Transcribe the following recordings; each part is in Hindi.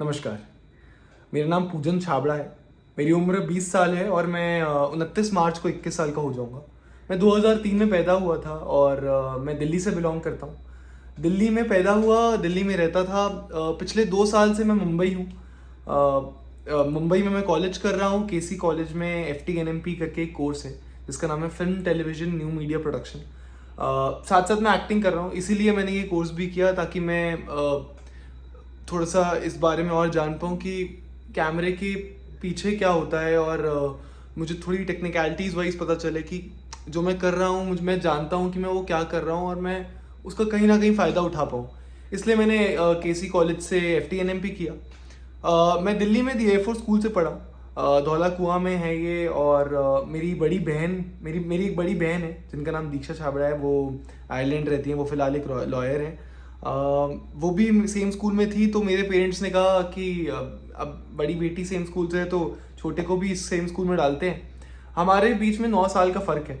नमस्कार। मेरा नाम पूजन छाबड़ा है। मेरी उम्र 20 साल है और मैं 29 मार्च को 21 साल का हो जाऊंगा। मैं 2003 में पैदा हुआ था और मैं दिल्ली से बिलोंग करता हूँ। दिल्ली में पैदा हुआ, दिल्ली में रहता था। पिछले 2 साल से मैं मुंबई हूँ। मुंबई में मैं कॉलेज कर रहा हूँ। केसी कॉलेज में FTNMP करके एक कोर्स है जिसका नाम है film television new media production. साथ साथ मैं एक्टिंग कर रहा हूँ, इसीलिए मैंने ये कोर्स भी किया ताकि मैं थोड़ा सा इस बारे में और जान पाऊँ कि कैमरे के पीछे क्या होता है और मुझे थोड़ी टेक्निकलिटीज़ वाइज पता चले कि जो मैं कर रहा हूँ, मैं जानता हूँ कि मैं वो क्या कर रहा हूँ और मैं उसका कहीं ना कहीं फ़ायदा उठा पाऊँ। इसलिए मैंने केसी कॉलेज से FTNMP किया। मैं दिल्ली में दी एयरफोर्स स्कूल से पढ़ा। धौला कुआं में है ये। और मेरी बड़ी बहन मेरी मेरी एक बड़ी बहन है जिनका नाम दीक्षा छाबड़ा है। वो आयरलैंड रहती है। वो फिलहाल एक लॉयर है। वो भी सेम स्कूल में थी, तो मेरे पेरेंट्स ने कहा कि अब बड़ी बेटी सेम स्कूल से है तो छोटे को भी इस सेम स्कूल में डालते हैं। हमारे बीच में 9 साल का फ़र्क है।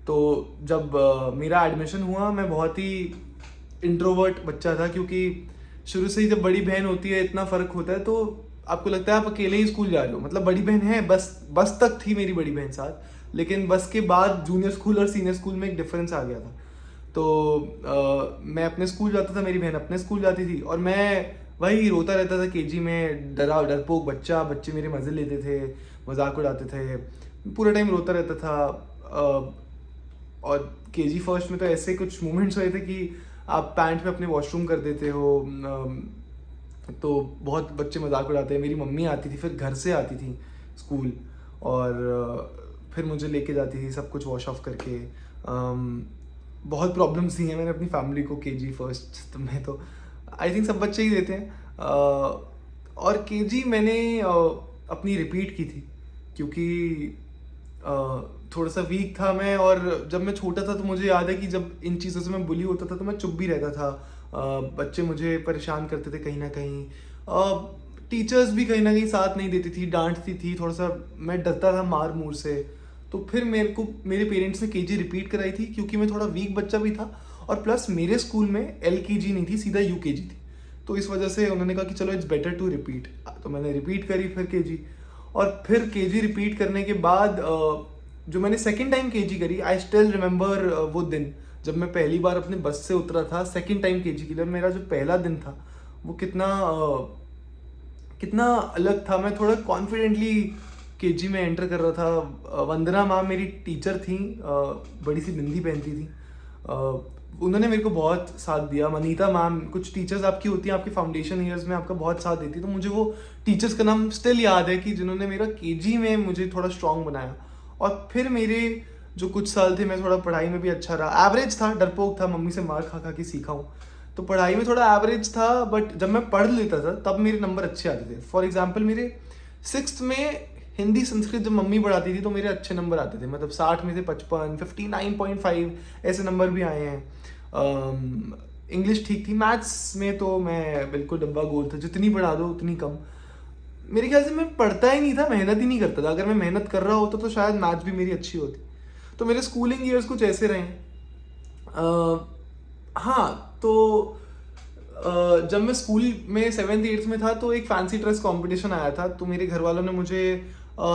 तो जब मेरा एडमिशन हुआ, मैं बहुत ही इंट्रोवर्ट बच्चा था, क्योंकि शुरू से ही जब बड़ी बहन होती है इतना फ़र्क होता है तो आपको लगता है आप अकेले ही स्कूल जा रहे हो। मतलब बड़ी बहन है, बस तक थी मेरी बड़ी बहन साथ, लेकिन बस के बाद जूनियर स्कूल और सीनियर स्कूल में एक डिफरेंस आ गया था। तो मैं अपने स्कूल जाता था, मेरी बहन अपने स्कूल जाती थी और मैं वही रोता रहता था केजी में। डरपोक बच्चे मेरे मज़े लेते थे, मजाक उड़ाते थे, पूरा टाइम रोता रहता था। और केजी फर्स्ट में तो ऐसे कुछ मोमेंट्स हुए थे कि आप पैंट में अपने वॉशरूम कर देते हो। तो बहुत बच्चे मजाक उड़ाते हैं। मेरी मम्मी आती थी, फिर घर से आती थी स्कूल, और फिर मुझे लेके जाती थी सब कुछ वॉश ऑफ करके। बहुत प्रॉब्लम्स दी हैं मैंने अपनी फैमिली को केजी फर्स्ट में। तो आई थिंक सब बच्चे ही देते हैं। और केजी मैंने अपनी रिपीट की थी, क्योंकि थोड़ा सा वीक था मैं। और जब मैं छोटा था तो मुझे याद है कि जब इन चीज़ों से मैं बुली होता था तो मैं चुप भी रहता था। बच्चे मुझे परेशान करते थे कहीं ना कहीं। टीचर्स भी कहीं ना कहीं साथ नहीं देती थी, डांटती थी, थोड़ा सा मैं डरता था मार मूर से। तो फिर मेरे पेरेंट्स ने केजी रिपीट कराई थी, क्योंकि मैं थोड़ा वीक बच्चा भी था। और प्लस मेरे स्कूल में LKG नहीं थी, सीधा UKG थी। तो इस वजह से उन्होंने कहा कि चलो इट्स बेटर टू रिपीट। तो मैंने रिपीट करी फिर केजी। और फिर केजी रिपीट करने के बाद जो मैंने सेकेंड टाइम केजी करी, आई स्टिल रिमेंबर वो दिन जब मैं पहली बार अपने बस से उतरा था सेकेंड टाइम केजी के लिए। मेरा जो पहला दिन था वो कितना अलग था। मैं थोड़ा कॉन्फिडेंटली केजी में एंटर कर रहा था। वंदना मैम मेरी टीचर थी, बड़ी सी बिंदी पहनती थी। उन्होंने मेरे को बहुत साथ दिया। मनीता मैम, कुछ टीचर्स आपकी होती हैं आपके फाउंडेशन ईयर्स में, आपका बहुत साथ देती है। तो मुझे वो टीचर्स का नाम स्टिल याद है कि जिन्होंने मेरा केजी में मुझे थोड़ा स्ट्रांग बनाया। और फिर मेरे जो कुछ साल थे मैं थोड़ा पढ़ाई में भी अच्छा रहा। एवरेज था, डरपोक था, मम्मी से मार खा खा के सीखा हूँ। तो पढ़ाई में थोड़ा एवरेज था, बट जब मैं पढ़ लेता था तब मेरे नंबर अच्छे आते थे। फॉर एग्जाम्पल मेरे 6th में हिंदी संस्कृत जब मम्मी पढ़ाती थी तो मेरे अच्छे नंबर आते थे। मतलब 60 में से 55, 59.5 ऐसे नंबर भी आए हैं। इंग्लिश ठीक थी। मैथ्स में तो मैं बिल्कुल डब्बा गोल था, जितनी पढ़ा दो उतनी कम। मेरे ख्याल से मैं पढ़ता ही नहीं था, मेहनत ही नहीं करता था। अगर मैं मेहनत कर रहा होता तो शायद मैथ्स भी मेरी अच्छी होती। तो मेरे स्कूलिंग ईयर्स कुछ ऐसे रहे। हाँ, तो जब मैं स्कूल में 7th 8th में था तो एक फैंसी ड्रेस कंपटीशन आया था। तो मेरे घर वालों ने मुझे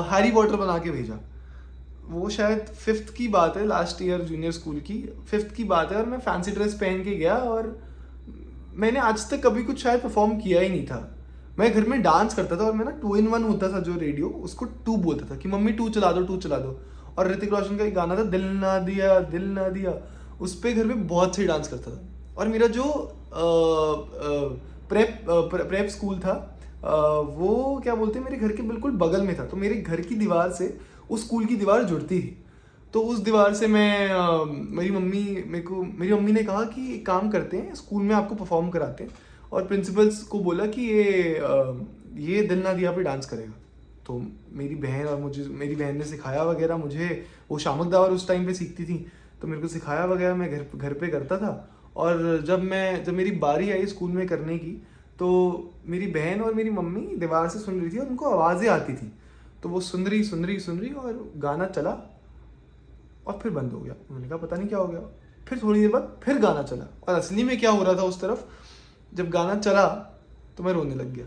हैरी पॉटर बना के भेजा। वो शायद 5th की बात है, लास्ट ईयर जूनियर स्कूल की 5th की बात है। और मैं फैंसी ड्रेस पहन के गया और मैंने आज तक कभी कुछ शायद परफॉर्म किया ही नहीं था। मैं घर में डांस करता था और मैं ना 2 in 1 होता था जो रेडियो, उसको 2 बोलता था कि मम्मी 2 चला दो, 2 चला दो। और ऋतिक रोशन का एक गाना था दिल ना दिया दिल ना दिया, उस पर घर में बहुत सही डांस करता था। और मेरा जो प्रेप स्कूल था, वो क्या बोलते हैं, मेरे घर के बिल्कुल बगल में था। तो मेरे घर की दीवार से उस स्कूल की दीवार जुड़ती थी। तो उस दीवार से मैं मेरी मम्मी ने कहा कि एक काम करते हैं, स्कूल में आपको परफॉर्म कराते हैं। और प्रिंसिपल्स को बोला कि ये दिल ना दिया पे डांस करेगा। तो मेरी बहन ने सिखाया वगैरह मुझे। वो शामक दावर उस टाइम पे सीखती थी, तो मेरे को सिखाया वगैरह, मैं घर पे करता था। और जब मेरी बारी आई स्कूल में करने की, तो मेरी बहन और मेरी मम्मी दीवार से सुन रही थी और उनको आवाज़ें आती थी। तो वो सुन रही और गाना चला और फिर बंद हो गया। उन्होंने कहा पता नहीं क्या हो गया। फिर थोड़ी देर बाद फिर गाना चला। और असली में क्या हो रहा था उस तरफ, जब गाना चला तो मैं रोने लग गया।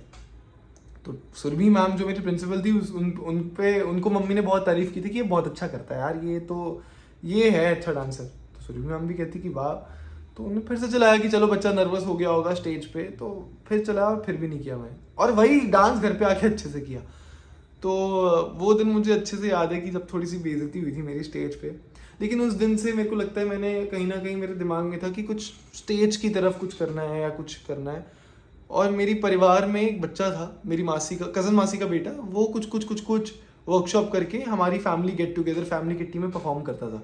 तो सुरभि मैम जो मेरी प्रिंसिपल थी उनको मम्मी ने बहुत तारीफ की थी कि ये बहुत अच्छा करता है यार, ये है अच्छा डांसर। तो सुरभि मैम भी कहती कि वाह। तो उन्हें फिर से चलाया कि चलो बच्चा नर्वस हो गया होगा स्टेज पे, तो फिर चला, फिर भी नहीं किया मैं, और वही डांस घर पे आके अच्छे से किया। तो वो दिन मुझे अच्छे से याद है कि जब थोड़ी सी बेइज्जती हुई थी मेरी स्टेज पे, लेकिन उस दिन से मेरे को लगता है मैंने कहीं ना कहीं मेरे दिमाग में था कि कुछ स्टेज की तरफ कुछ करना है या कुछ करना है। और मेरी परिवार में एक बच्चा था, मेरी मासी का, कज़न मासी का बेटा, वो कुछ वर्कशॉप करके हमारी family get together, family kitty में परफॉर्म करता था।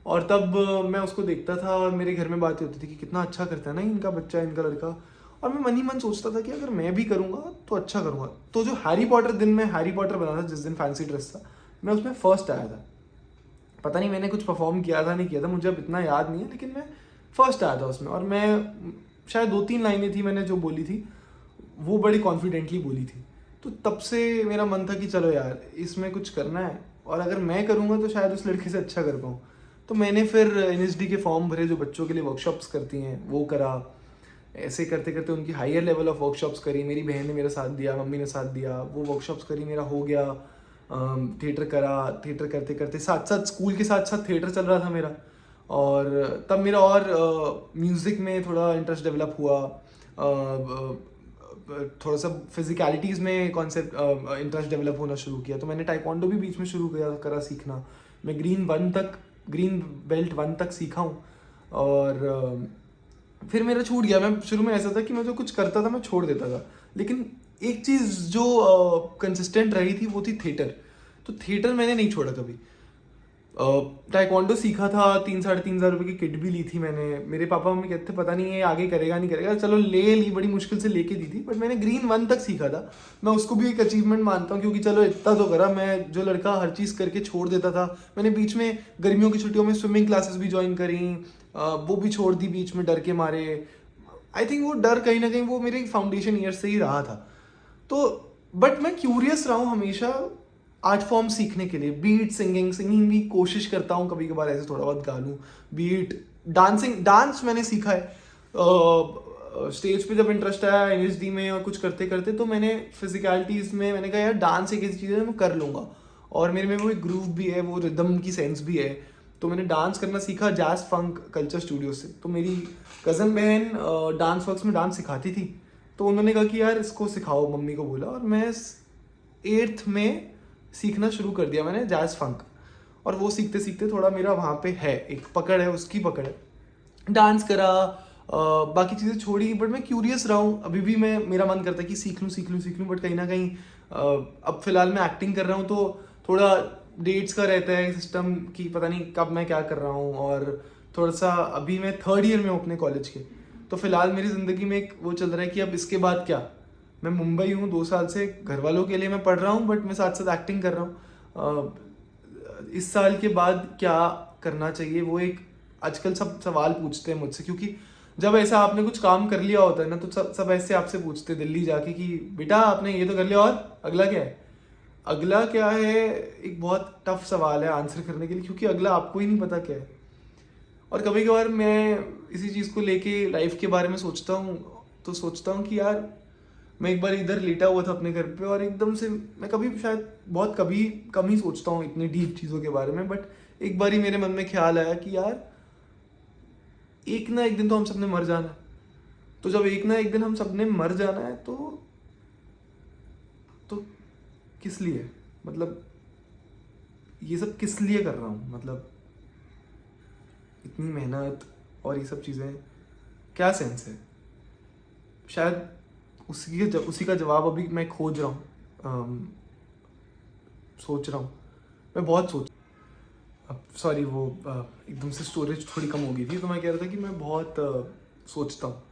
और तब मैं उसको देखता था और मेरे घर में बातें होती थी कि कितना अच्छा करता है ना इनका बच्चा, इनका लड़का। और मैं मन ही मन सोचता था कि अगर मैं भी करूँगा तो अच्छा करूँगा। तो जो हैरी पॉटर दिन में हैरी पॉटर बना था, जिस दिन फैंसी ड्रेस था, मैं उसमें फर्स्ट आया था। पता नहीं मैंने कुछ परफॉर्म किया था नहीं किया था, मुझे अब इतना याद नहीं है, लेकिन मैं फर्स्ट आया था उसमें। और मैं शायद 2-3 लाइनें थी मैंने जो बोली थी, वो बड़ी कॉन्फिडेंटली बोली थी। तो तब से मेरा मन था कि चलो यार इसमें कुछ करना है, और अगर मैं करूँगा तो शायद उस लड़के से अच्छा कर पाऊँ। तो मैंने फिर NSD के फॉर्म भरे जो बच्चों के लिए वर्कशॉप्स करती हैं, वो करा। ऐसे करते करते उनकी हायर लेवल ऑफ वर्कशॉप्स करी, मेरी बहन ने मेरा साथ दिया, मम्मी ने साथ दिया, वो वर्कशॉप्स करी, मेरा हो गया। थिएटर करा, थिएटर करते करते साथ साथ स्कूल के साथ साथ थिएटर चल रहा था मेरा। और तब मेरा और म्यूज़िक में थोड़ा इंटरेस्ट डेवलप हुआ। थोड़ा सा फिजिकलिटीज़ में कॉन्सेप्ट इंटरेस्ट डेवलप होना शुरू किया। तो मैंने टाइकोंडो भी बीच में शुरू करा सीखना। मैं ग्रीन बेल्ट 1 तक सीखा हूँ। और फिर मेरा छूट गया। मैं शुरू में ऐसा था कि मैं जो कुछ करता था मैं छोड़ देता था, लेकिन एक चीज़ जो कंसिस्टेंट रही थी वो थी थिएटर। तो थिएटर मैंने नहीं छोड़ा कभी। टाइकोंडो सीखा था, 3-3.5 हज़ार रुपये की किट भी ली थी मैंने। मेरे पापा मम्मी कहते थे पता नहीं ये आगे करेगा नहीं करेगा, चलो ले ली, बड़ी मुश्किल से लेके दी थी, बट मैंने ग्रीन 1 तक सीखा था। मैं उसको भी एक अचीवमेंट मानता हूँ, क्योंकि चलो इतना तो करा। मैं जो लड़का हर चीज़ करके छोड़ देता था, मैंने बीच में गर्मियों की छुट्टियों में स्विमिंग क्लासेस भी ज्वाइन करी, वो भी छोड़ दी बीच में डर के मारे। आई थिंक वो डर कहीं ना कहीं वो मेरे फाउंडेशन ईयर से ही रहा था। तो बट मैं क्यूरियस रहा हूँ हमेशा आर्ट फॉर्म सीखने के लिए। बीट सिंगिंग भी कोशिश करता हूँ, कभी कभार ऐसे थोड़ा बहुत गा लूँ। बीट डांस मैंने सीखा है स्टेज पे जब इंटरेस्ट आया NSD में और कुछ करते करते, तो मैंने फिजिकलिटीज़ में मैंने कहा यार डांस एक ऐसी चीज़ है मैं कर लूँगा। और मेरे में वो एक ग्रूव भी है, वो रिदम की सेंस भी है। तो मैंने डांस करना सीखा जैज फंक कल्चर स्टूडियो से। तो मेरी कज़न बहन डांस वर्क्स में डांस सिखाती थी, तो उन्होंने कहा कि यार इसको सिखाओ, मम्मी को बोला। और मैं 8th में सीखना शुरू कर दिया मैंने जैज फंक। और वो सीखते सीखते थोड़ा मेरा वहाँ पे है, एक पकड़ है, उसकी पकड़ है। डांस करा, बाकी चीज़ें छोड़ी, बट मैं क्यूरियस रहा हूँ। अभी भी मेरा मन करता है कि सीख लूँ, बट कहीं ना कहीं अब फिलहाल मैं एक्टिंग कर रहा हूँ, तो थोड़ा डेट्स का रहता है सिस्टम कि पता नहीं कब मैं क्या कर रहा हूँ। और थोड़ा सा अभी मैं 3rd ईयर में हूँ अपने कॉलेज के, तो फिलहाल मेरी ज़िंदगी में एक वो चल रहा है कि अब इसके बाद क्या। मैं मुंबई हूँ 2 साल से, घर वालों के लिए मैं पढ़ रहा हूँ, बट मैं साथ साथ एक्टिंग कर रहा हूँ। इस साल के बाद क्या करना चाहिए, वो एक आजकल सब सवाल पूछते हैं मुझसे, क्योंकि जब ऐसा आपने कुछ काम कर लिया होता है ना, तो सब ऐसे आपसे पूछते दिल्ली जाके कि बेटा आपने ये तो कर लिया, और अगला क्या है। अगला क्या है एक बहुत टफ सवाल है आंसर करने के लिए, क्योंकि अगला आपको ही नहीं पता क्या है। और कभी कभार मैं इसी चीज़ को लेके लाइफ के बारे में सोचता हूँ, तो सोचता हूँ कि यार मैं एक बार इधर लेटा हुआ था अपने घर पे, और एकदम से मैं कभी शायद बहुत कभी कम ही सोचता हूँ इतनी डीप चीज़ों के बारे में, बट एक बार ही मेरे मन में ख्याल आया कि यार एक ना एक दिन तो हम सबने मर जाना है। तो जब एक ना एक दिन हम सबने मर जाना है, तो किस लिए, मतलब ये सब किस लिए कर रहा हूँ, मतलब इतनी मेहनत और ये सब चीज़ें, क्या सेंस है। शायद उसी का जवाब अभी मैं खोज रहा हूँ, सोच रहा हूँ। मैं बहुत अब सॉरी वो एकदम से स्टोरेज थोड़ी कम हो गई थी, तो मैं कह रहा था कि मैं बहुत सोचता हूँ,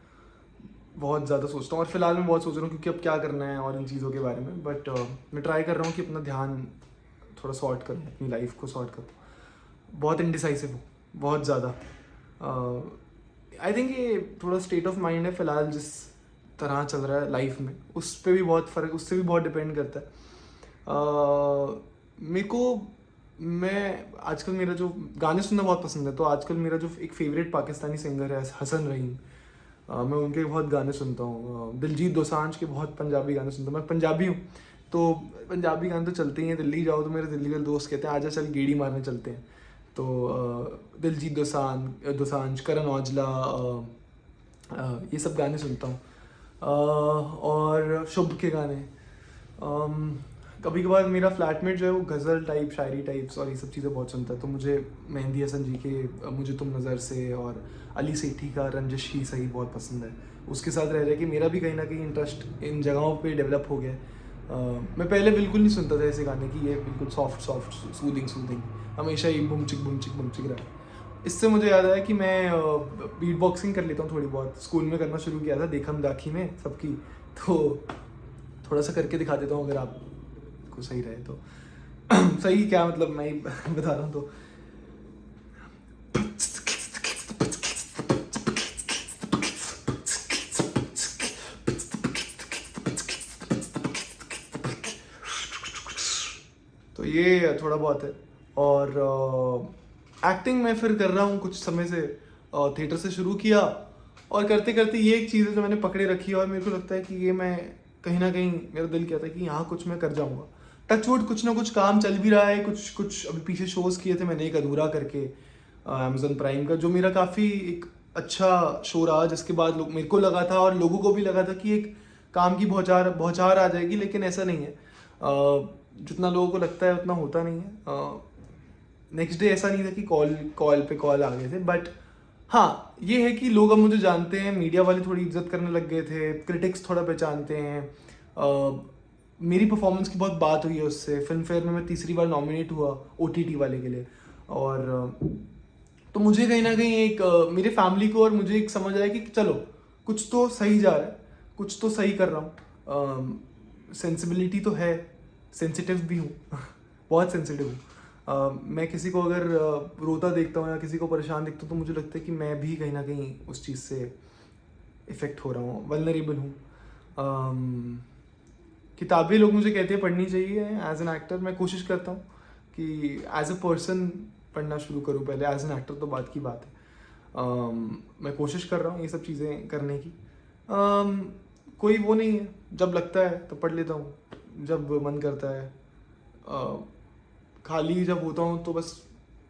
बहुत ज़्यादा सोचता हूँ। और फिलहाल मैं बहुत सोच रहा हूँ क्योंकि अब क्या करना है और इन चीज़ों के बारे में, बट मैं ट्राई कर रहा हूँ कि अपना ध्यान थोड़ा सॉर्ट करूँ, अपनी लाइफ को सॉर्ट करूँ। बहुत इनडिसाइसिव हूँ, बहुत ज़्यादा। आई थिंक ये थोड़ा स्टेट ऑफ माइंड है फिलहाल जिस तरह चल रहा है लाइफ में, उस पर भी बहुत फ़र्क, उससे भी बहुत डिपेंड करता है। मेरे को मैं आजकल मेरा जो गाने सुनना बहुत पसंद है, तो आजकल मेरा जो एक फेवरेट पाकिस्तानी सिंगर है हसन रहीम, मैं उनके बहुत गाने सुनता हूँ। दिलजीत दोसांझ के बहुत पंजाबी गाने सुनता हूँ। मैं पंजाबी हूँ तो पंजाबी गाने तो चलते ही हैं। दिल्ली जाओ तो मेरे दिल्ली वाले दोस्त कहते हैं आजा चल गेड़ी मारने चलते हैं। तो दिलजीत दोसांझ, करण औजला, ये सब गाने सुनता हूँ। और शुभ के गाने। कभी कभार मेरा फ्लैटमेट जो है वो गज़ल टाइप, शायरी टाइप्स और ये सब चीज़ें बहुत सुनता है। तो मुझे मेहंदी हसन जी के मुझे तुम नज़र से और अली सेठी का रंजिश ही सही बहुत पसंद है। उसके साथ रह कि मेरा भी कहीं ना कहीं इंटरेस्ट इन जगहों पे डेवलप हो गया है। मैं पहले बिल्कुल नहीं सुनता था ऐसे गाने की, ये बिल्कुल सॉफ्ट सॉफ्ट सूदिंग हमेशा ही बुम चिक रहा। इससे मुझे याद आया कि मैं बीट बॉक्सिंग कर लेता हूँ थोड़ी बहुत। स्कूल में करना शुरू किया था देखम दाखी में सबकी, तो थोड़ा सा करके दिखा देता हूँ अगर आपको सही रहे तो। सही क्या मतलब, मैं ही बता रहा हूँ तो। तो ये थोड़ा बहुत है। और एक्टिंग मैं फिर कर रहा हूँ कुछ समय से। थिएटर से शुरू किया और करते करते ये एक चीज़ है जो मैंने पकड़े रखी है और मेरे को लगता है कि ये मैं कहीं ना कहीं, मेरा दिल कहता है कि यहाँ कुछ मैं कर जाऊँगा। टचवुड कुछ ना कुछ काम चल भी रहा है। कुछ अभी पीछे शोज़ किए थे मैंने, एक अधूरा करके अमेजन प्राइम का, जो मेरा काफ़ी एक अच्छा शो रहा, जिसके बाद लोग, मेरे को लगा था और लोगों को भी लगा था कि एक काम की बौछार आ जाएगी, लेकिन ऐसा नहीं है। जितना लोगों को लगता है उतना होता नहीं है। नेक्स्ट डे ऐसा नहीं था कि कॉल पे कॉल आ गए थे, बट हाँ ये है कि लोग अब मुझे जानते हैं, मीडिया वाले थोड़ी इज्जत करने लग गए थे, क्रिटिक्स थोड़ा पहचानते हैं। मेरी परफॉर्मेंस की बहुत बात हुई है उससे। फिल्म फेयर में मैं तीसरी बार नॉमिनेट हुआ OTT वाले के लिए। और तो मुझे कहीं ना कहीं एक मेरे फैमिली को और मुझे एक समझ आया कि चलो कुछ तो सही जा रहा है, कुछ तो सही कर रहा हूँ। सेंसिबिलिटी तो है, सेंसिटिव भी हूँ बहुत सेंसिटिव हूँ। मैं किसी को अगर रोता देखता हूँ या किसी को परेशान देखता हूँ तो मुझे लगता है कि मैं भी कहीं ना कहीं उस चीज़ से इफ़ेक्ट हो रहा हूँ, वल्नरेबल हूँ। किताबें लोग मुझे कहते हैं पढ़नी चाहिए एज एन एक्टर। मैं कोशिश करता हूँ कि एज अ पर्सन पढ़ना शुरू करूँ पहले, एज एन एक्टर तो बात की बात है। मैं कोशिश कर रहा हूँ ये सब चीज़ें करने की। कोई वो नहीं है, जब लगता है तो पढ़ लेता हूँ, जब मन करता है। खाली जब होता हूँ तो बस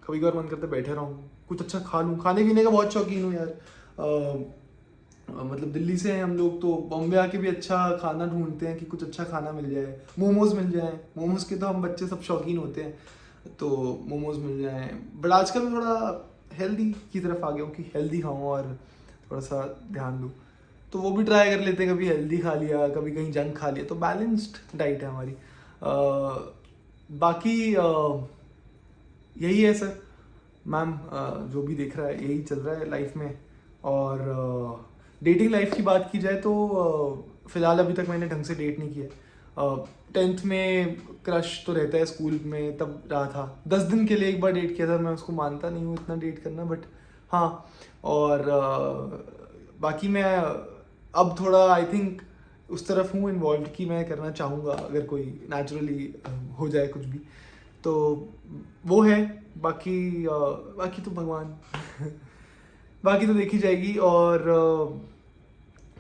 कभी कभार मन करता है बैठे रहूँ, कुछ अच्छा खा लूँ। खाने पीने का बहुत शौकीन हूँ यार। मतलब दिल्ली से हैं हम लोग तो बॉम्बे आके भी अच्छा खाना ढूंढते हैं कि कुछ अच्छा खाना मिल जाए, मोमोज मिल जाए। मोमोज के तो हम बच्चे सब शौकीन होते हैं, तो मोमोज मिल जाए। बट आजकल मैं थोड़ा हेल्दी की तरफ आ गया हूँ कि हेल्दी खाऊँ और थोड़ा सा ध्यान दूँ, तो वो भी ट्राई कर लेते हैं। कभी हेल्दी खा लिया, कभी कहीं जंक खा लिया, तो बैलेंस्ड डाइट है हमारी। बाकी यही है सर मैम, जो भी देख रहा है यही चल रहा है लाइफ में। और डेटिंग लाइफ की बात की जाए तो फ़िलहाल अभी तक मैंने ढंग से डेट नहीं किया। 10th में क्रश तो रहता है, स्कूल में तब रहा था। 10 दिन के लिए एक बार डेट किया था, मैं उसको मानता नहीं हूँ इतना डेट करना, बट हाँ। और बाकी मैं अब थोड़ा आई थिंक उस तरफ हूँ इन्वॉल्व कि मैं करना चाहूँगा अगर कोई नेचुरली हो जाए कुछ भी, तो वो है। बाकी तो भगवान बाकी तो देखी जाएगी। और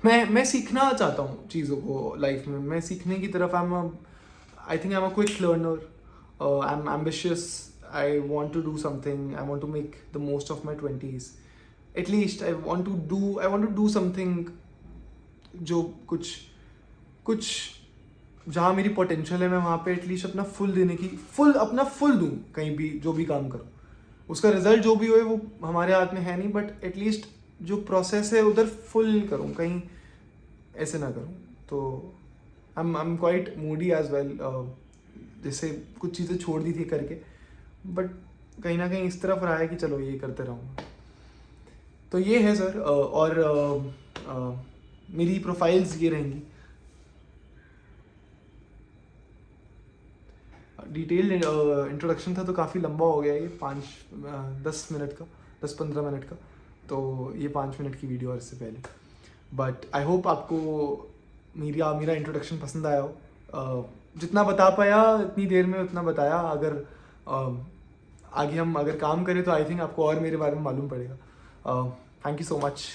मैं सीखना चाहता हूँ चीज़ों को लाइफ में। मैं सीखने की तरफ I think I am a quick learner, I am ambitious, I want to do something, I want to make the most of my 20s at least. I want to do something जो कुछ जहाँ मेरी पोटेंशियल है मैं वहाँ पे एटलीस्ट अपना अपना फुल दूँ। कहीं भी जो भी काम करूँ, उसका रिजल्ट जो भी होए वो हमारे हाथ में है नहीं, बट एटलीस्ट जो प्रोसेस है उधर फुल करूँ, कहीं ऐसे ना करूँ। तो I am quite moody as well, जैसे कुछ चीज़ें छोड़ दी थी करके, बट कहीं ना कहीं इस तरफ रहा है कि चलो ये करते रहूँगा। तो ये है सर। और मेरी प्रोफाइल्स ये रहेंगी। डिटेल्ड इंट्रोडक्शन था तो काफ़ी लंबा हो गया ये, 10-15 मिनट का। तो ये 5 मिनट की वीडियो और इससे पहले। बट आई होप आपको मेरा इंट्रोडक्शन पसंद आया हो। जितना बता पाया इतनी देर में उतना बताया। अगर आगे हम अगर काम करें तो आई थिंक आपको और मेरे बारे में मालूम पड़ेगा। Thank you so much.